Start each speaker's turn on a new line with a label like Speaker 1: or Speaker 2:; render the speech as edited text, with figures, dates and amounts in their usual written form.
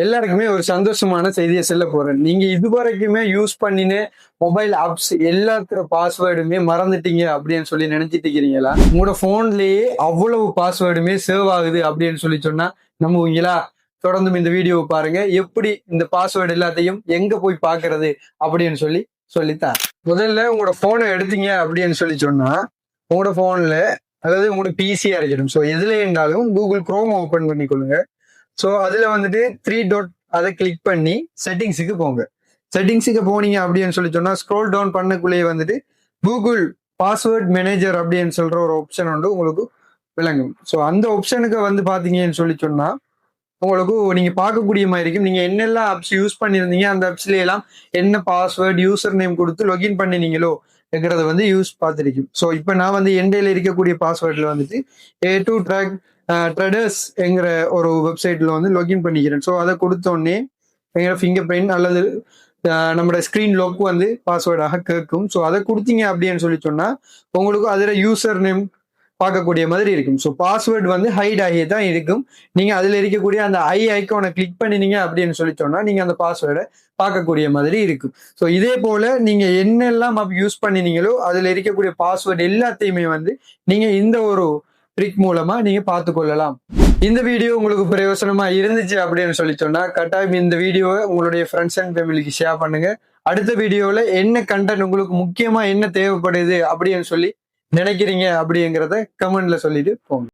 Speaker 1: எல்லாருக்குமே ஒரு சந்தோஷமான செய்தியை சொல்ல போறேன். நீங்க இதுவரைக்குமே யூஸ் பண்ணின மொபைல் ஆப்ஸ் எல்லாத்தோட பாஸ்வேர்டுமே மறந்துட்டீங்க அப்படின்னு சொல்லி நினைச்சிட்டு இருக்கிறீங்களா? உங்களோட போன்லயே அவ்வளவு பாஸ்வேர்டுமே சேவ் ஆகுது அப்படின்னு சொல்லி சொன்னா நம்புவீங்களா? தொடர்ந்து இந்த வீடியோவை பாருங்க. எப்படி இந்த பாஸ்வேர்டு எல்லாத்தையும் எங்க போய் பாக்குறது அப்படின்னு சொல்லித்தான். முதல்ல உங்களோட போனை எடுத்தீங்க அப்படின்னு சொல்லி சொன்னா உங்களோட போன்ல, அதாவது உங்களோட பிசியா இருக்கட்டும், ஸோ எதுல இருந்தாலும் கூகுள் குரோம் ஓபன் பண்ணிக்கொள்ளுங்க. ஸோ அதில் வந்துட்டு த்ரீ டாட் அதை கிளிக் பண்ணி செட்டிங்ஸுக்கு போங்க. செட்டிங்ஸுக்கு போனீங்க அப்படின்னு சொல்லி சொன்னால் ஸ்க்ரோல் டவுன் பண்ணக்குள்ளேயே வந்துட்டு கூகுள் பாஸ்வேர்ட் மேனேஜர் அப்படின்னு சொல்ற ஒரு ஆப்ஷன் வந்து உங்களுக்கு விளங்கும். ஸோ அந்த ஆப்ஷனுக்கு வந்து பார்த்தீங்கன்னு சொல்லி சொன்னால் உங்களுக்கு நீங்க பார்க்கக்கூடிய மாதிரி இருக்கும். நீங்க என்னெல்லாம் ஆப்ஸ் யூஸ் பண்ணியிருந்தீங்க, அந்த ஆப்ஸ்ல எல்லாம் என்ன பாஸ்வேர்ட் யூசர் நேம் கொடுத்து லொகின் பண்ணினீங்களோ இருக்கிறத வந்து யூஸ் பார்த்துருக்கும். ஸோ இப்போ நான் வந்து என்டையில இருக்கக்கூடிய பாஸ்வேர்டில் வந்துட்டு A2 ட்ரெடர்ஸ் என்கிற ஒரு வெப்சைட்ல வந்து லொகின் பண்ணிக்கிறேன். ஸோ அதை கொடுத்தோடனே எங்களோட ஃபிங்கர் பிரிண்ட் அல்லது நம்மளோட ஸ்க்ரீன் லாக் வந்து பாஸ்வேர்டாக கேட்கும். ஸோ அதை கொடுத்தீங்க அப்படின்னு சொல்லி சொன்னா உங்களுக்கு அதில் யூசர் நேம் பார்க்கக்கூடிய மாதிரி இருக்கும். ஸோ பாஸ்வேர்டு வந்து ஹைட் ஆகியே தான் இருக்கும். நீங்க அதில் இருக்கக்கூடிய அந்த ஐக்கானை கிளிக் பண்ணினீங்க அப்படின்னு சொல்லி சொன்னா நீங்க அந்த பாஸ்வேர்டை பார்க்கக்கூடிய மாதிரி இருக்கும். ஸோ இதே போல நீங்க என்னெல்லாம் யூஸ் பண்ணினீங்களோ அதில் இருக்கக்கூடிய பாஸ்வேர்டு எல்லாத்தையுமே வந்து நீங்க இந்த ஒரு ட்ரிக் மூலமா நீங்க பார்த்து கொள்ளலாம். இந்த வீடியோ உங்களுக்கு பிரயோசனமா இருந்துச்சு அப்படின்னு சொல்லி சொன்னா கட்டாயம் இந்த வீடியோவை உங்களுடைய ஃப்ரெண்ட்ஸ் அண்ட் ஃபேமிலிக்கு ஷேர் பண்ணுங்க. அடுத்த வீடியோவில் என்ன கண்டென்ட் உங்களுக்கு முக்கியமா என்ன தேவைப்படுது அப்படின்னு சொல்லி நினைக்கிறீங்க அப்படிங்கிறத கமெண்ட்ல சொல்லிட்டு போங்க.